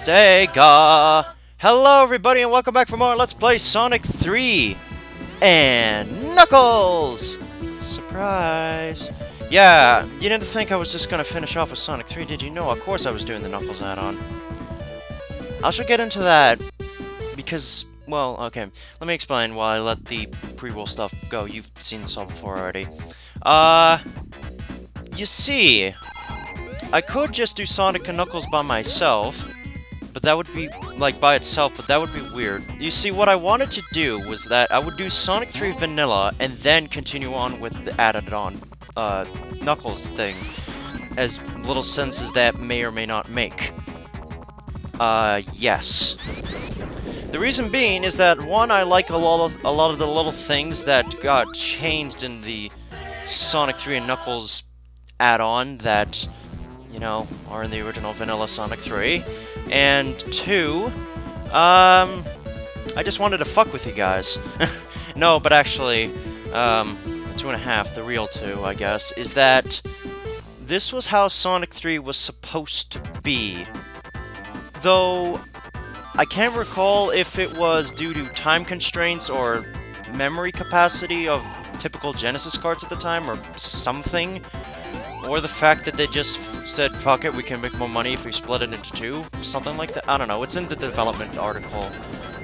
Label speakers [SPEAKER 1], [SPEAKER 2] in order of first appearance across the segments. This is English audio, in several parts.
[SPEAKER 1] Sega! Hello everybody and welcome back for more Let's Play Sonic 3 and Knuckles! Surprise! Yeah, you didn't think I was just gonna finish off with Sonic 3, did you? No, of course I was doing the Knuckles add-on. I should get into that because, well, okay, let me explain while I let the pre-roll stuff go. You've seen this all before already. You see, I could just do Sonic and Knuckles by myself, but that would be, like, by itself, but that would be weird. You see, what I wanted to do was that I would do Sonic 3 Vanilla, and then continue on with the added-on, Knuckles thing, as little senses that may or may not make. Yes. The reason being is that, one, I like a lot of the little things that got changed in the Sonic 3 and Knuckles add-on that, you know, are in the original Vanilla Sonic 3. And two, I just wanted to fuck with you guys. No, but actually, 2.5, the real 2, I guess, is that this was how Sonic 3 was supposed to be. Though, I can't recall if it was due to time constraints or memory capacity of typical Genesis cards at the time, or something. Or the fact that they just said, fuck it, we can make more money if we split it into 2. Something like that. I don't know. It's in the development article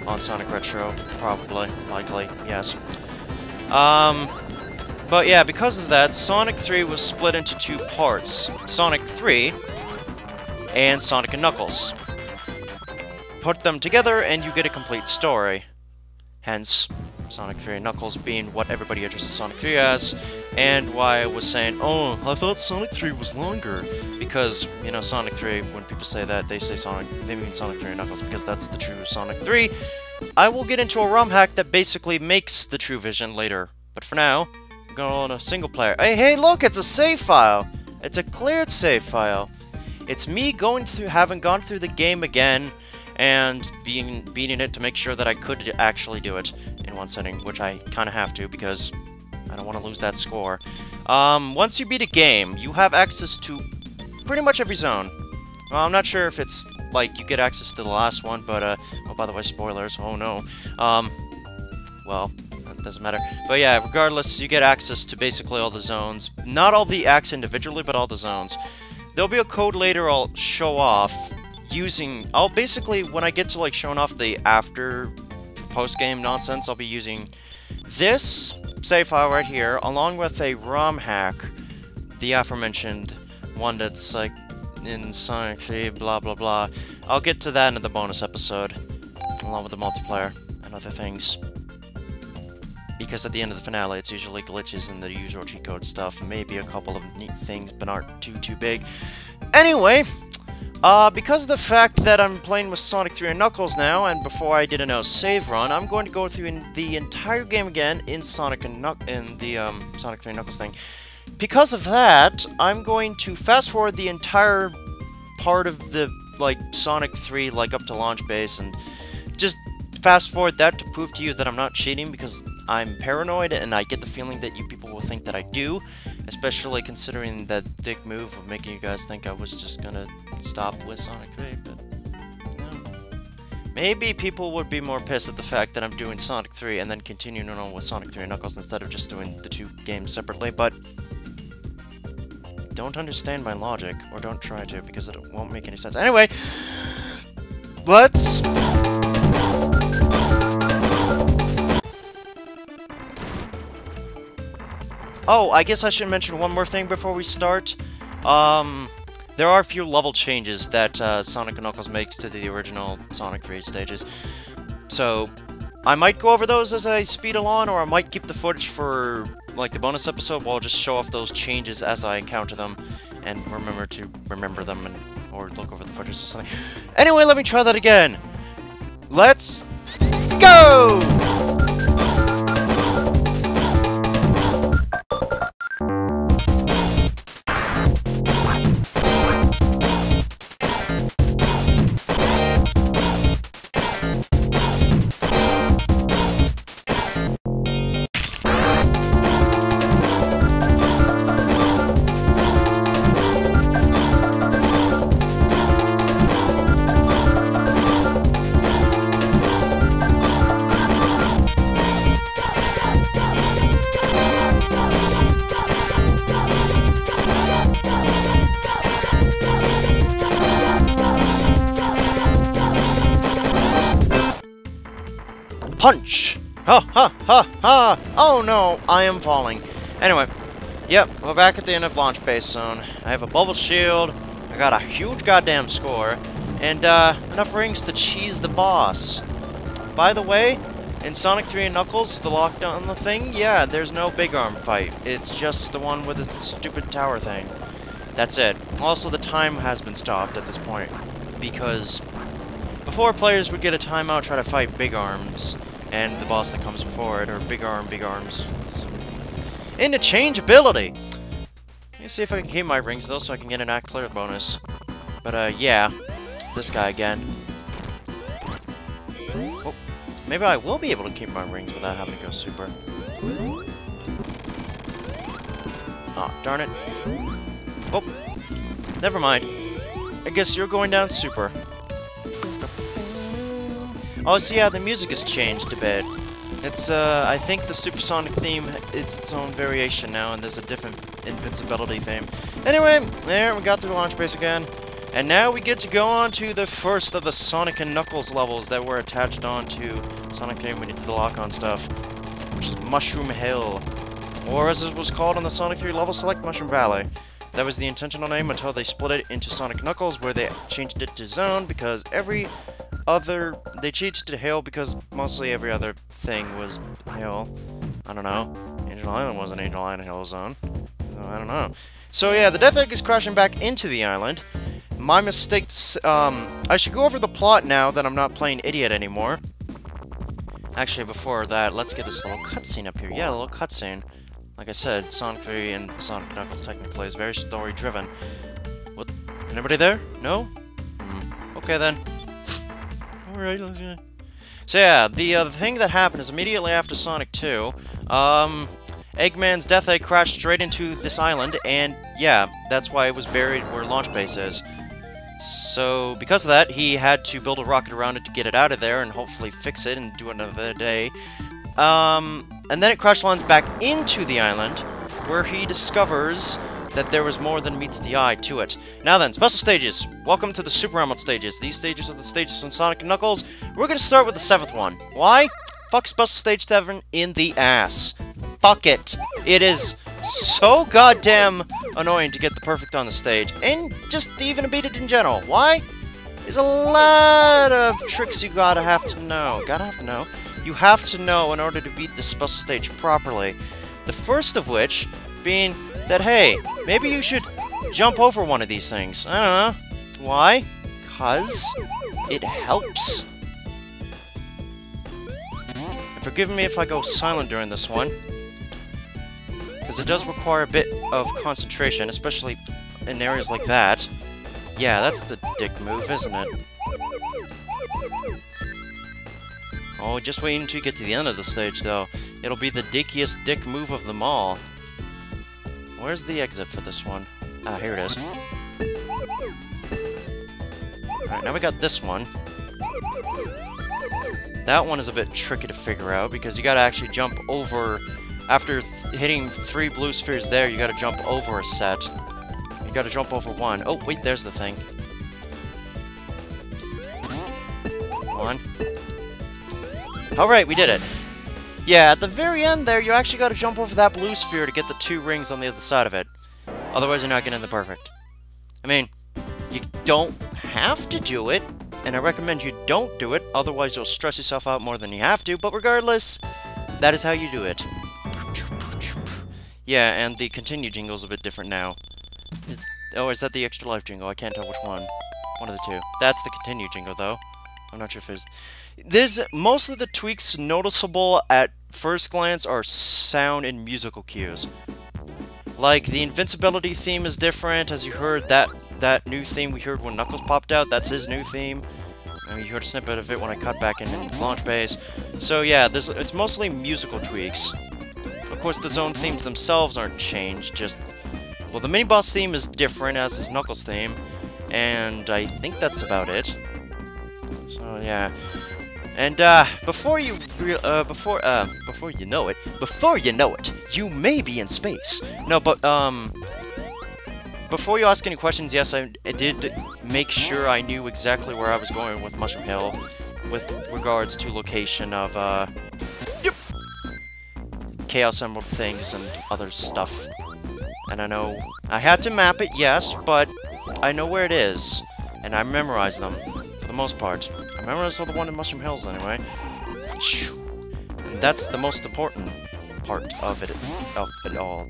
[SPEAKER 1] on Sonic Retro. Probably. Likely. Yes. But yeah, because of that, Sonic 3 was split into 2 parts. Sonic 3 and Sonic and Knuckles. Put them together and you get a complete story. Hence, Sonic 3 and Knuckles being what everybody addresses Sonic 3 as, and why I was saying, oh, I thought Sonic 3 was longer, because, you know, Sonic 3, when people say that, they mean Sonic 3 and Knuckles, because that's the true Sonic 3. I will get into a ROM hack that basically makes the true vision later, but for now, I'm going on a single player. Hey, look, it's a save file! It's a cleared save file. It's me having gone through the game again, and beating it to make sure that I could actually do it in one setting, which I kind of have to, because I don't want to lose that score. Once you beat a game, you have access to pretty much every zone. Well, I'm not sure if it's, like, you get access to the last one, but, oh, by the way, spoilers, oh no. Well, that doesn't matter. But yeah, regardless, you get access to basically all the zones. Not all the acts individually, but all the zones. There'll be a code later I'll show off, I'll basically, when I get to, like, showing off the post-game nonsense, I'll be using this save file right here, along with a ROM hack, the aforementioned one that's, like, in Sonic 3, blah blah blah. I'll get to that in the bonus episode, along with the multiplayer and other things. Because at the end of the finale, it's usually glitches and the usual cheat code stuff, maybe a couple of neat things, but aren't too big. Anyway, because of the fact that I'm playing with Sonic 3 and Knuckles now, and before I did a save run, I'm going to go through the entire game again in Sonic 3 and Knuckles thing. Because of that, I'm going to fast forward the entire part of the, like, Sonic 3, like, up to launch base, and just fast forward that to prove to you that I'm not cheating, because I'm paranoid, and I get the feeling that you people will think that I do, especially considering that dick move of making you guys think I was just gonna stop with Sonic 3, but no. Maybe people would be more pissed at the fact that I'm doing Sonic 3 and then continuing on with Sonic 3 and Knuckles instead of just doing the 2 games separately, but don't understand my logic, or don't try to, because it won't make any sense. Anyway, let's... Oh, I guess I should mention one more thing before we start. There are a few level changes that Sonic and Knuckles makes to the original Sonic 3 stages. So, I might go over those as I speed along, or I might keep the footage for, like, the bonus episode, while I'll just show off those changes as I encounter them, and remember them, or look over the footage or something. Anyway, let me try that again. Let's go! Punch! Ha ha ha ha! Oh no, I am falling. Anyway, yep, we're back at the end of Launch Base Zone. I have a bubble shield, I got a huge goddamn score, and enough rings to cheese the boss. By the way, in Sonic 3 and Knuckles, the lockdown thing, yeah, there's no big arm fight. It's just the one with the stupid tower thing. That's it. Also, the time has been stopped at this point, because before players would get a timeout, try to fight big arms, and the boss that comes before it, or big arms. Interchangeability! Let me see if I can keep my rings, though, so I can get an act clear bonus. But, yeah. This guy again. Oh, maybe I will be able to keep my rings without having to go super. Oh, darn it. Oh, never mind. I guess you're going down super. Oh, so yeah, the music has changed a bit. It's, I think the supersonic theme, it's its own variation now, and there's a different invincibility theme. Anyway, there, we got through the launch base again. And now we get to go on to the first of the Sonic and Knuckles levels that were attached on to Sonic 3 when you did the lock-on stuff, which is Mushroom Hill. Or as it was called on the Sonic 3 level, Select Mushroom Valley. That was the intentional name until they split it into Sonic Knuckles, where they changed it to Zone, because they changed it to Hill because mostly every other thing was Hill. I don't know. Angel Island wasn't Angel Island Hill Zone. I don't know. So yeah, the Death Egg is crashing back into the island. My mistakes, I should go over the plot now that I'm not playing Idiot anymore. Actually, before that, let's get this little cutscene up here. Yeah, a little cutscene. Like I said, Sonic 3 and Sonic Knuckles technically is very story-driven. What? Anybody there? No? Okay, then. Alright, let's go. So yeah, the thing that happened is immediately after Sonic 2, Eggman's Death Egg crashed straight into this island, and yeah, that's why it was buried where Launch Base is. So, because of that, he had to build a rocket around it to get it out of there and hopefully fix it and do it another day. And then it crash lands back into the island, where he discovers that there was more than meets the eye to it. Now then, special stages. Welcome to the Super Emerald stages. These stages are the stages from Sonic and Knuckles. We're gonna start with the 7th one. Why? Fuck Special Stage 7 in the ass. Fuck it. It is so goddamn annoying to get the perfect on the stage, and just even beat it in general. Why? There's a lot of tricks you have to know. You have to know in order to beat the special stage properly. The first of which being that, hey, maybe you should jump over one of these things. I don't know. Why? 'Cause it helps. And forgive me if I go silent during this one, because it does require a bit of concentration, especially in areas like that. Yeah, that's the dick move, isn't it? Oh, just wait until you get to the end of the stage, though. It'll be the dickiest dick move of them all. Where's the exit for this one? Ah, here it is. Alright, now we got this one. That one is a bit tricky to figure out, because you gotta actually jump over. After hitting 3 blue spheres there, you gotta jump over a set. You gotta jump over one. Oh, wait, there's the thing. One. Alright, we did it. Yeah, at the very end there, you actually gotta jump over that blue sphere to get the 2 rings on the other side of it. Otherwise, you're not getting the perfect. I mean, you don't have to do it, and I recommend you don't do it, otherwise you'll stress yourself out more than you have to, but regardless, that is how you do it. Yeah, and the continue jingle's a bit different now. Oh, is that the extra life jingle? I can't tell which one. One of the two. That's the continue jingle, though. I'm not sure if there's most of the tweaks noticeable at first glance are sound and musical cues. Like, the invincibility theme is different, as you heard that new theme we heard when Knuckles popped out. That's his new theme. And you heard a snippet of it when I cut back in Launch Base. So yeah, it's mostly musical tweaks. Of course, the zone themes themselves aren't changed, just... Well, the mini-boss theme is different, as is Knuckles' theme. And I think that's about it. So, yeah. And, before you know it, you may be in space. No, but, before you ask any questions, yes, I did make sure I knew exactly where I was going with Mushroom Hill. with regards to location of, yep, Chaos Emerald things and other stuff. And I know I had to map it, yes, but I know where it is, and I memorized them, for the most part. I memorized all the one in Mushroom Hills, anyway. And that's the most important part of it all.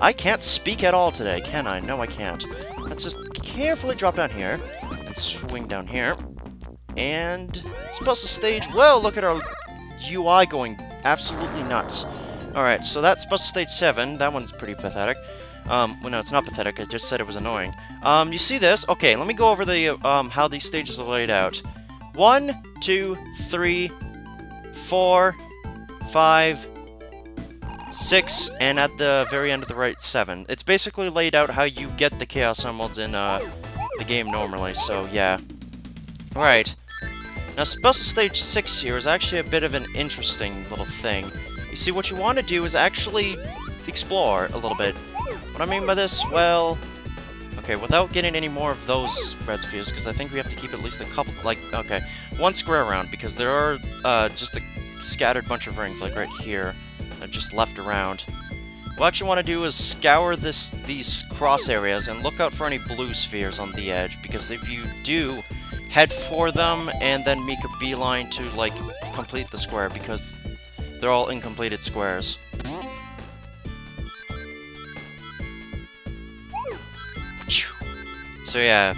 [SPEAKER 1] I can't speak at all today, can I? No, I can't. Let's just carefully drop down here, and swing down here. And special stage, well, look at our UI going absolutely nuts. Alright, so that's special stage 7, that one's pretty pathetic. Well, no, it's not pathetic, I just said it was annoying. You see this? Okay, let me go over the, how these stages are laid out. 1, 2, 3, 4, 5, 6, and at the very end of the right, 7. It's basically laid out how you get the Chaos Emeralds in, the game normally, so yeah. Alright. Now, special stage 6 here is actually a bit of an interesting little thing. You see, what you want to do is actually explore a little bit. What I mean by this, well... Okay, without getting any more of those red spheres, because I think we have to keep at least a couple, like, okay, one square around, because there are, just a scattered bunch of rings, like right here, just left around. What I actually want to do is scour these cross areas and look out for any blue spheres on the edge, because if you do, head for them and then make a beeline to, like, complete the square, because they're all incompleted squares. So yeah,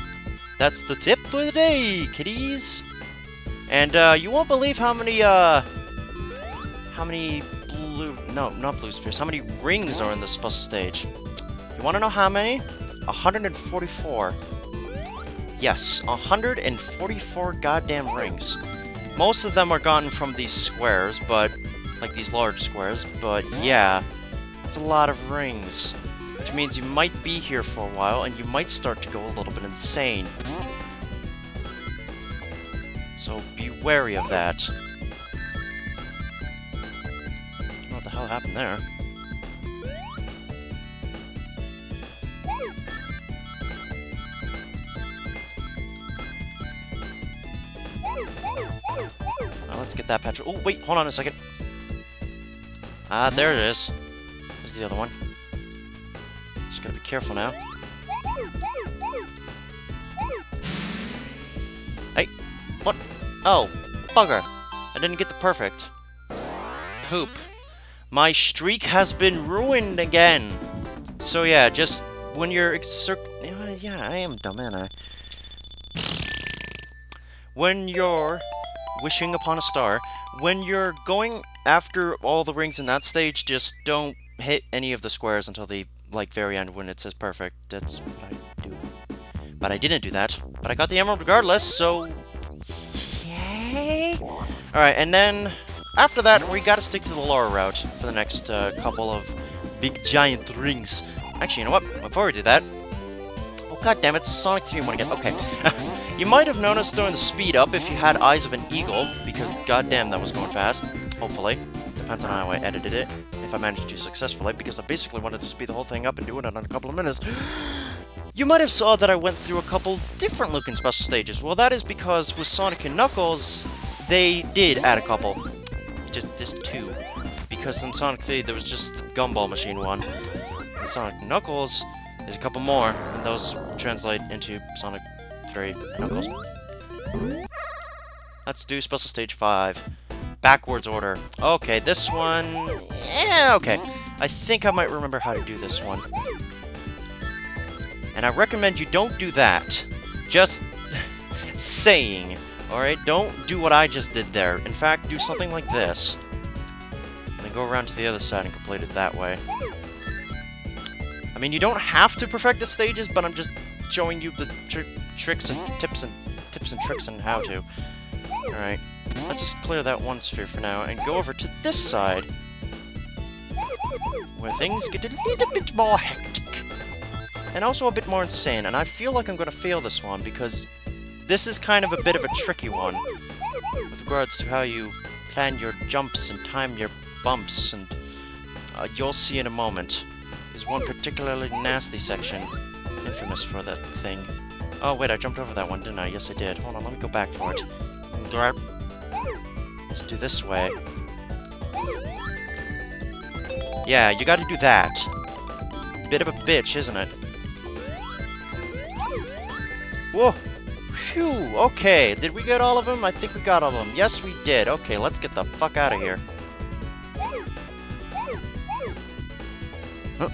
[SPEAKER 1] that's the tip for the day, kiddies! And, you won't believe how many blue... No, not blue spheres. How many rings are in this special stage? You wanna know how many? 144. Yes, 144 goddamn rings. Most of them are gotten from these squares, but... like these large squares, but yeah. It's a lot of rings. Which means you might be here for a while, and you might start to go a little bit insane. So be wary of that. What the hell happened there? Now let's get that patch. Oh, wait, hold on a second. Ah, there it is. There's the other one. Just gotta be careful now. Hey, what? Oh, bugger. I didn't get the perfect. Poop. My streak has been ruined again. So yeah, just when you're yeah, I am dumb, ain't I? When you're wishing upon a star, when you're going after all the rings in that stage, just don't hit any of the squares until the, like, very end when it says perfect. That's what I do. But I didn't do that. But I got the emerald regardless, so... yay! Alright, and then... after that, we gotta stick to the lower route for the next couple of big giant rings. Actually, you know what? Before we do that... oh, goddammit, it's a Sonic 3 one again. Okay. You might have noticed during the speed up if you had Eyes of an Eagle, because goddamn that was going fast. Hopefully. Depends on how I edited it, if I managed to successfully, because I basically wanted to speed the whole thing up and do it in a couple of minutes. You might have saw that I went through a couple different looking special stages. Well, that is because with Sonic and Knuckles, they did add a couple. Just two. Because in Sonic 3, there was just the Gumball Machine one. In Sonic Knuckles, there's a couple more, and those translate into Sonic 3 Knuckles. Let's do Special Stage 5. Backwards order. Okay, this one... yeah, okay. I think I might remember how to do this one. And I recommend you don't do that. Just saying. Alright, don't do what I just did there. In fact, do something like this. And then go around to the other side and complete it that way. I mean, you don't have to perfect the stages, but I'm just showing you the tricks and tips and tricks and how to. Alright. Let's just clear that one sphere for now and go over to this side, where things get a little bit more hectic. And also a bit more insane, and I feel like I'm going to fail this one, because this is kind of a bit of a tricky one, with regards to how you plan your jumps and time your bumps, and you'll see in a moment. There's one particularly nasty section, infamous for that thing. Oh wait, I jumped over that one, didn't I? Yes I did. Hold on, let me go back for it. shoulder. Let's do this way. Yeah, you gotta do that. Bit of a bitch, isn't it? Whoa! Phew! Okay, did we get all of them? I think we got all of them. Yes, we did. Okay, let's get the fuck out of here. Huh.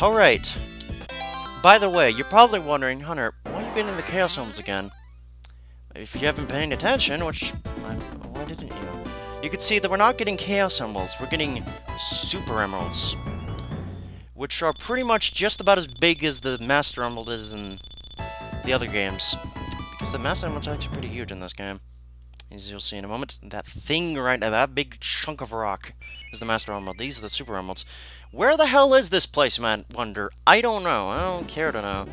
[SPEAKER 1] Alright. By the way, you're probably wondering, Hunter, why are you getting the Chaos Emeralds again? If you haven't been paying attention, which... why didn't you? You can see that we're not getting Chaos Emeralds, we're getting Super Emeralds. Which are pretty much just about as big as the Master Emerald is in the other games. Because the Master Emerald's actually pretty huge in this game. As you'll see in a moment, that thing right now, that big chunk of rock, is the Master Emerald. These are the Super Emeralds. Where the hell is this place, man? Wonder. I don't know. I don't care to know.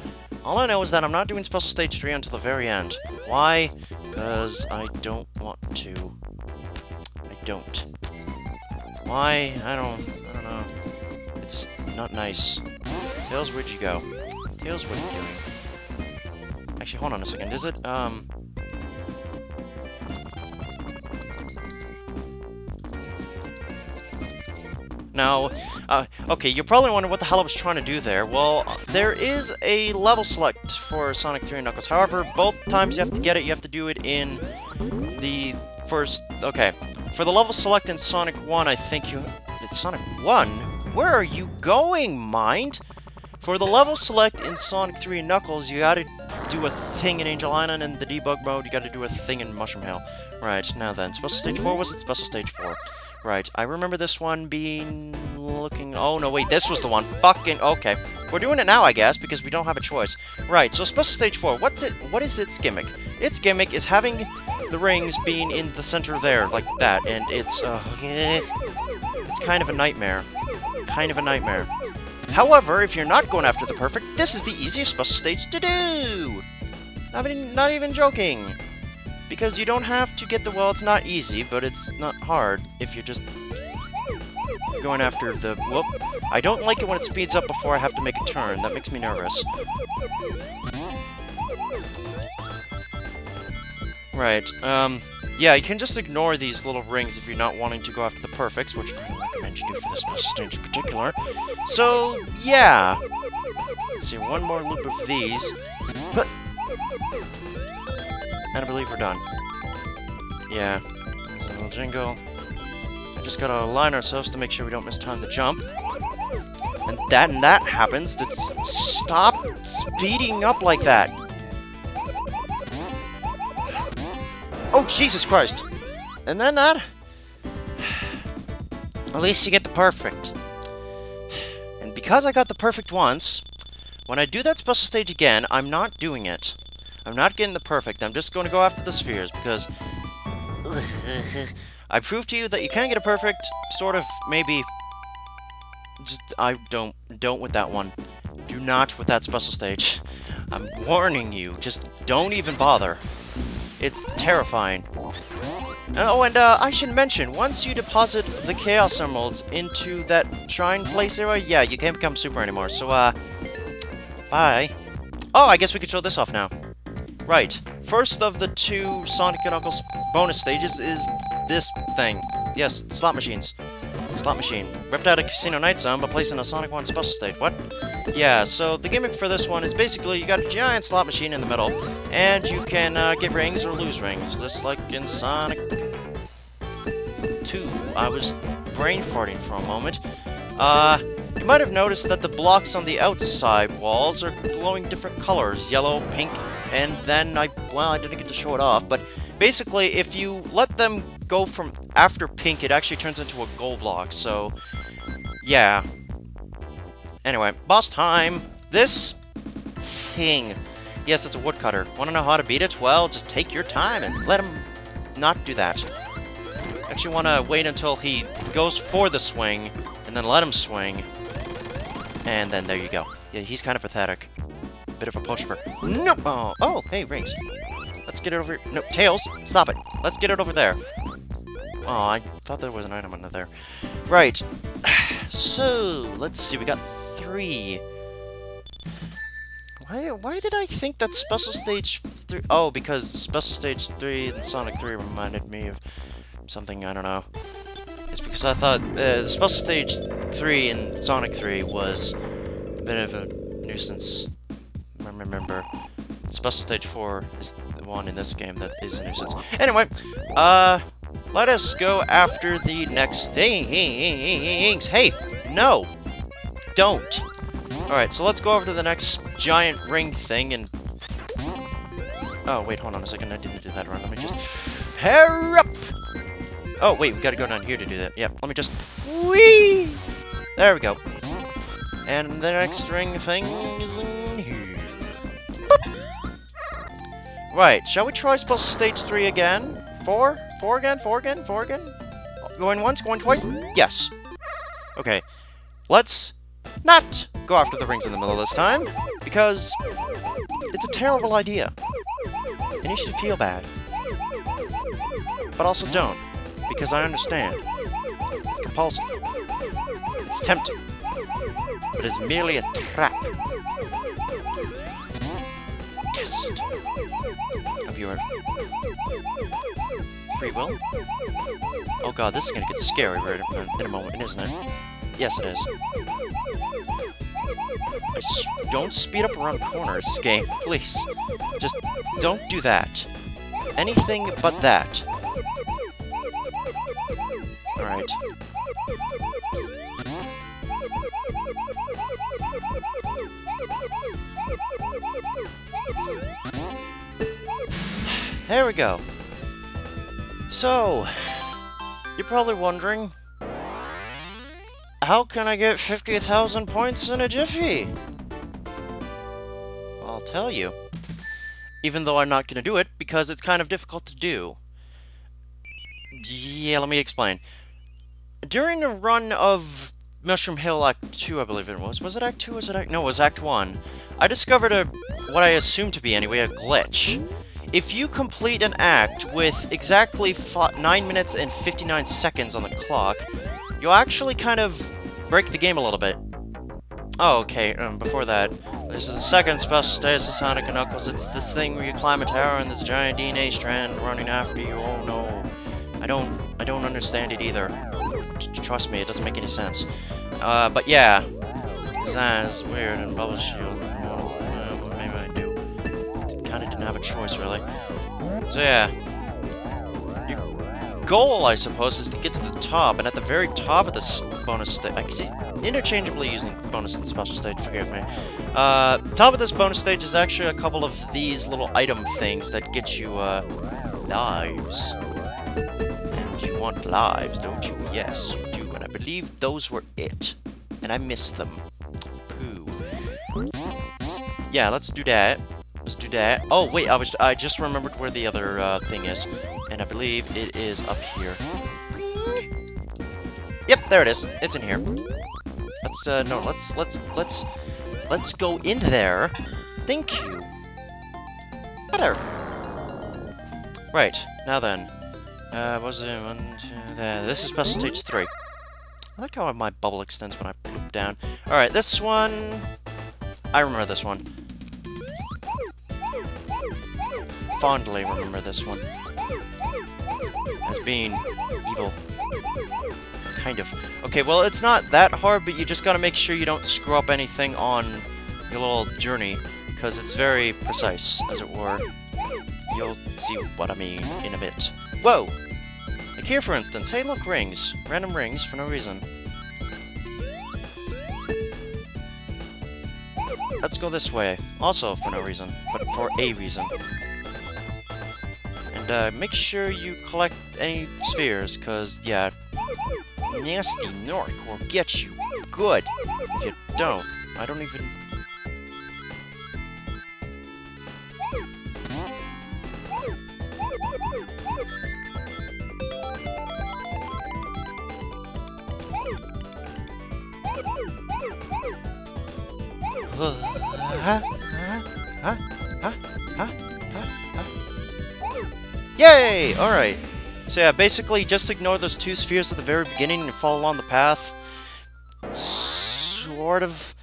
[SPEAKER 1] All I know is that I'm not doing Special Stage 3 until the very end. Why? Because I don't want to. I don't. Why? I don't know. It's not nice. Tails, where'd you go? Tails, what are you doing? Actually, hold on a second. Is it, Now, okay, you're probably wondering what the hell I was trying to do there. Well, there is a level select for Sonic 3 and Knuckles. However, both times you have to get it, you have to do it in the first... Okay, for the level select in Sonic 1, I think you... It's Sonic 1? Where are you going, Mind? For the level select in Sonic 3 and Knuckles, you gotta do a thing in Angel Island, and the debug mode, you gotta do a thing in Mushroom Hill. Right, now then, Special Stage 4, was it Special Stage 4? Right, I remember this one being... looking... Oh, no, wait, this was the one. Fucking... Okay. We're doing it now, I guess, because we don't have a choice. Right, so Special Stage 4, what is its gimmick? Its gimmick is having the rings being in the center there, like that, and it's, it's kind of a nightmare. Kind of a nightmare. However, if you're not going after the perfect, this is the easiest Special Stage to do! Not even joking! Because you don't have to get the... Well, it's not easy, but it's not hard if you're just going after the... Whoop. I don't like it when it speeds up before I have to make a turn. That makes me nervous. Right, yeah, you can just ignore these little rings if you're not wanting to go after the perfects, which I recommend you do for this special stage in particular. So, yeah. Let's see, one more loop of these. And I believe we're done. Yeah. There's a little jingle. I just gotta align ourselves to make sure we don't miss time to jump. And that happens. Stop speeding up like that. Oh, Jesus Christ. And then that... At least you get the perfect. And because I got the perfect once, when I do that special stage again, I'm not doing it. I'm not getting the perfect. I'm just going to go after the spheres, because... I proved to you that you can get a perfect, sort of, maybe... Just, don't with that one. Do not with that special stage. I'm warning you, just don't even bother. It's terrifying. Oh, and I should mention, once you deposit the Chaos Emeralds into that shrine place area, yeah, you can't become super anymore, so, bye. Oh, I guess we could show this off now. Right. First of the two Sonic and Knuckles bonus stages is this thing. Yes, slot machines. Slot machine. Ripped out a Casino Night Zone, but placed in a Sonic 1 special stage. What? Yeah, so the gimmick for this one is basically you got a giant slot machine in the middle, and you can get rings or lose rings, just like in Sonic 2. I was brain farting for a moment. You might have noticed that the blocks on the outside walls are glowing different colors, yellow, pink, and then I didn't get to show it off, but basically if you let them go from after pink, it actually turns into a gold block, so yeah. Anyway, boss time! This thing. Yes, it's a woodcutter. Want to know how to beat it? Well, just take your time and let him not do that. Actually want to wait until he goes for the swing, and then let him swing. And then there you go. Yeah, he's kind of pathetic. Bit of a pushover. No! Oh, hey, rings. Let's get it over here. No, Tails, stop it. Let's get it over there. Oh, I thought there was an item under there. Right. So, let's see. We got 3. Why did I think that Special Stage 3... Oh, because Special Stage 3 and Sonic 3 reminded me of something, I don't know. It's because I thought the Special Stage 3 in Sonic 3 was a bit of a nuisance. Remember, Special Stage 4 is the one in this game that is a nuisance. Anyway, let us go after the next things. Hey, no! Don't! Alright, so let's go over to the next giant ring thing and... Oh, wait, hold on a second, I didn't do that right. Let me just... Hurry up! Oh, wait, we gotta go down here to do that. Yep, let me just... Whee! There we go. And the next ring thing is in here. Boop! Right, shall we try Special Stage 3 again? 4? 4 again? 4 again? 4 again? Going once? Going twice? Yes. Okay. Let's not go after the rings in the middle this time, because it's a terrible idea. And you should feel bad. But also don't, because I understand. It's compulsive. It's tempting. But it's merely a trap. Test of your free will. Oh god, this is gonna get scary right in a moment, isn't it? Yes, it is. Don't speed up around corners, game, please. Just don't do that. Anything but that. Alright. There we go. So, you're probably wondering, how can I get 50,000 points in a jiffy? Well, I'll tell you. Even though I'm not going to do it, because it's kind of difficult to do. Yeah, let me explain. During the run of Mushroom Hill Act 2, I believe it was. Was it Act 2? Was it Act... No, it was Act 1. I discovered what I assumed to be, anyway, a glitch. If you complete an act with exactly 9 minutes and 59 seconds on the clock, you'll actually kind of break the game a little bit. Oh, okay, before that, this is the second special stage of Sonic & Knuckles. It's this thing where you climb a tower and this giant DNA strand running after you. Oh no. I don't understand it either. Trust me, it doesn't make any sense. But yeah. That's weird and bubble shield. Maybe I do. Kinda didn't have a choice, really. So yeah. Your goal, I suppose, is to get to the top, and at the very top of this bonus stage... I can see interchangeably using bonus and special stage, forgive me. Top of this bonus stage is actually a couple of these little item things that get you, lives. And you want lives, don't you? Yes, you do, and I believe those were it. And I missed them. Pooh. Yeah, let's do that. Let's do that. Oh, wait, I just remembered where the other, thing is. And I believe it is up here. Yep, there it is. It's in here. Let's, no, let's go in there. Thank you. Better. Right, now then. Was it 1, 2, there. This is Special Stage 3. I like how my bubble extends when I put it down. Alright, this one... I remember this one. Fondly remember this one. As being evil. Kind of. Okay, well, it's not that hard, but you just gotta make sure you don't screw up anything on your little journey, because it's very precise, as it were. You'll see what I mean in a bit. Whoa! Like here, for instance. Hey, look, rings. Random rings for no reason. Let's go this way. Also for no reason, but for a reason. And make sure you collect any spheres, because, yeah, nasty Nork will get you good. If you don't, I don't even... Yay! Alright. So yeah, basically just ignore those 2 spheres at the very beginning and follow along the path. Sort of.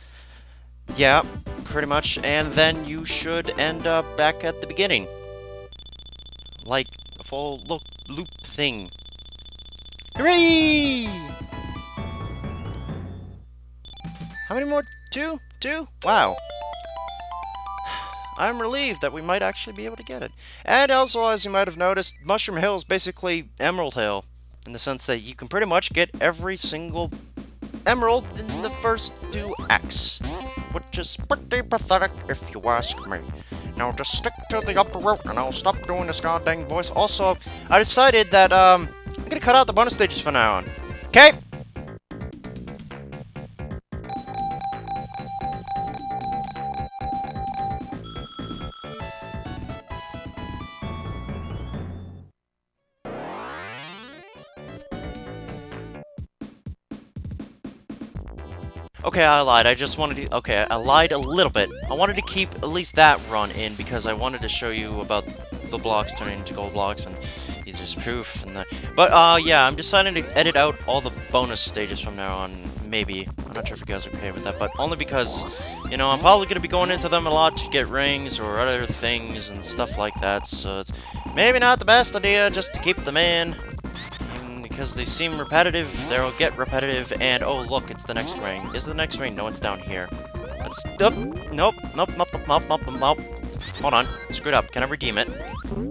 [SPEAKER 1] Yeah, pretty much. And then you should end up back at the beginning. Like a full loop thing. Hooray! How many more? Two? Wow. I'm relieved that we might actually be able to get it. And also, as you might have noticed, Mushroom Hill is basically Emerald Hill, in the sense that you can pretty much get every single emerald in the first 2 acts, which is pretty pathetic if you ask me. Now just stick to the upper route and I'll stop doing this goddamn voice. Also, I decided that I'm gonna cut out the bonus stages from now on. Okay? Okay, I lied. I just wanted to... Okay, I lied a little bit. I wanted to keep at least that run in because I wanted to show you about the blocks turning into gold blocks and there's proof and that. But, yeah, I'm deciding to edit out all the bonus stages from now on. Maybe. I'm not sure if you guys are okay with that, but only because, you know, I'm probably going to be going into them a lot to get rings or other things and stuff like that, so it's maybe not the best idea just to keep them in. Because they seem repetitive, they'll get repetitive, and oh look, it's the next ring. Is it the next ring? No, it's down here. Let's... Nope. Hold on. Screwed up. Can I redeem it?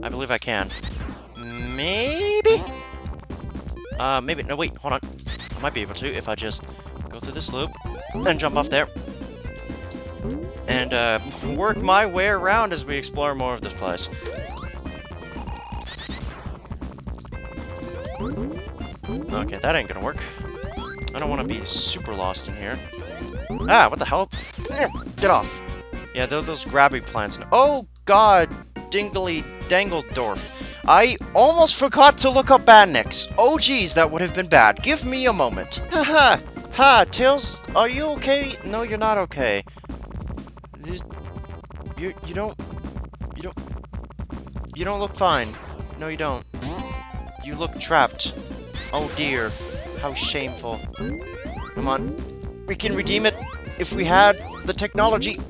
[SPEAKER 1] I believe I can. Maybe? Maybe. No, wait. Hold on. I might be able to if I just go through this loop and jump off there. And, work my way around as we explore more of this place. Okay, that ain't gonna work. I don't want to be super lost in here. Ah, what the hell? Get off. Yeah, those grabbing plants. Oh, God. Dingly Dangledorf. I almost forgot to look up Badniks. Oh, geez, that would have been bad. Give me a moment. Haha. Ha, Tails, are you okay? No, you're not okay. You don't look fine. No, you don't. You look trapped. Oh dear, how shameful. Come on, we can redeem it if we had the technology.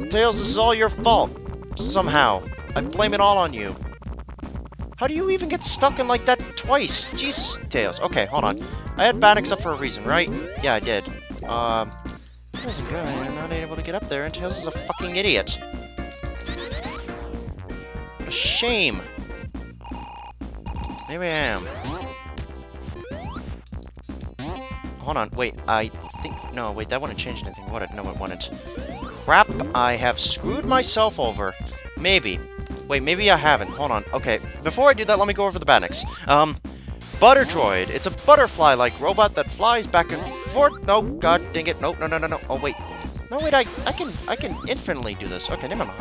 [SPEAKER 1] Tails, this is all your fault. Somehow. I blame it all on you. How do you even get stuck in like that twice? Jesus, Tails. Okay, hold on. I had Badniks up for a reason, right? Yeah, I did. That wasn't good. I'm not able to get up there, and Tails is a fucking idiot. What a shame. Maybe I am. Hold on, wait, I think... No, wait, that wouldn't change anything, would it? No, it wouldn't. Crap, I have screwed myself over. Maybe. Wait, maybe I haven't. Hold on. Okay, before I do that, let me go over the Badniks. Butter Droid. It's a butterfly-like robot that flies back and forth. No, god dang it. No. Oh, wait. No, wait, I can infinitely do this. Okay, never mind.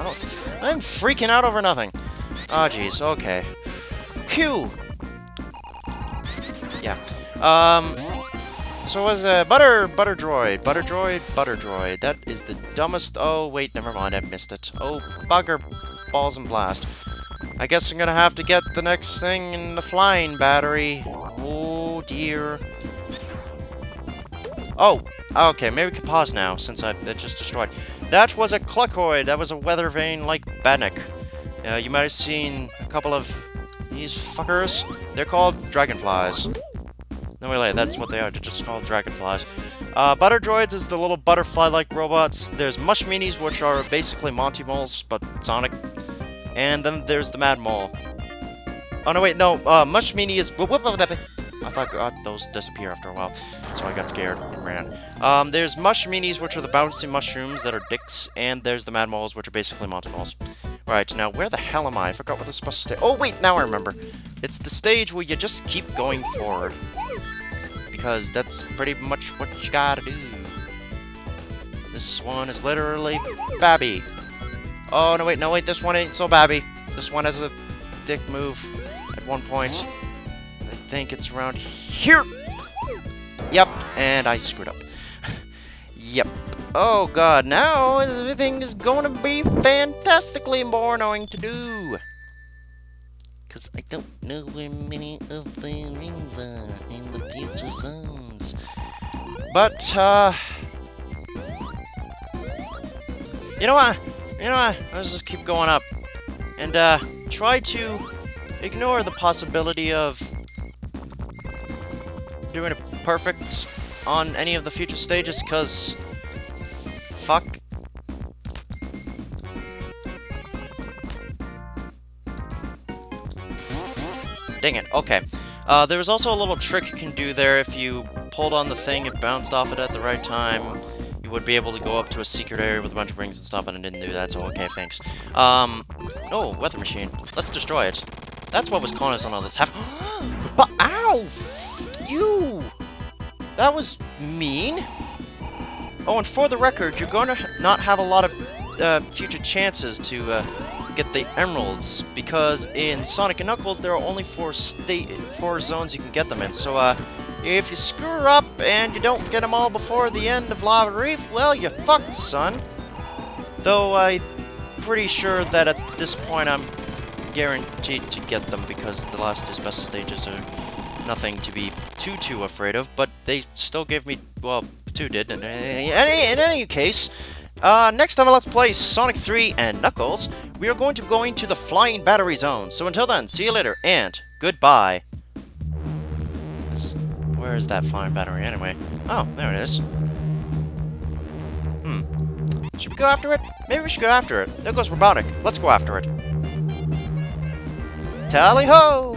[SPEAKER 1] I'm freaking out over nothing. Oh, jeez, okay. Phew. Yeah. So was Butter Droid. That is the dumbest... Oh, wait, never mind, I missed it. Oh, bugger, balls and blast. I guess I'm gonna have to get the next thing in the flying battery. Oh, dear. Oh, okay, maybe we can pause now, since it just destroyed. That was a Cluckoid. That was a weather vane-like Badnik. You might have seen a couple of these fuckers. They're called dragonflies. No, wait, that's what they are. They're just called dragonflies. Butter Droids is the little butterfly-like robots. There's Mush Minis, which are basically Monty Moles, but Sonic. And then there's the Mad Mole. Oh, no, wait, no. Mush Mini is... I thought those disappear after a while, so I got scared and ran. There's Mush Minis, which are the bouncy mushrooms that are dicks, and there's the Mad Moles, which are basically Monty Moles. Right, now, where the hell am I? I forgot what this is supposed to stay. Oh, wait, now I remember. It's the stage where you just keep going forward. Because that's pretty much what you gotta do. This one is literally Babby. Oh, no, wait, this one ain't so Babby. This one has a dick move at one point. I think it's around here. Yep, and I screwed up. Yep. Oh, God, now everything is going to be fantastically more annoying to do. Because I don't know where many of the rings are in the future zones. But, you know what? Let's just keep going up. And, try to ignore the possibility of doing a perfect on any of the future stages, because... fuck. Dang it, okay. There was also a little trick you can do there. If you pulled on the thing and bounced off it at the right time, you would be able to go up to a secret area with a bunch of rings and stuff, and I didn't do that, so okay, thanks. Oh, weather machine. Let's destroy it. That's what was calling us on all this half- But, ow! You! That was mean. Oh, and for the record, you're going to not have a lot of future chances to get the emeralds, because in Sonic and Knuckles there are only four zones you can get them in. So if you screw up and you don't get them all before the end of Lava Reef, well, you're fucked, son. Though I'm pretty sure that at this point I'm guaranteed to get them, because the last two special stages are nothing to be too afraid of, but they still gave me, well, 2 did. In any case, next time let's play Sonic 3 and Knuckles, we are going to be going to the Flying Battery Zone. So until then, see you later, and goodbye. Where is that flying battery anyway? Oh, there it is. Should we go after it? Maybe we should go after it. There goes Robotic. Let's go after it. Tally-ho!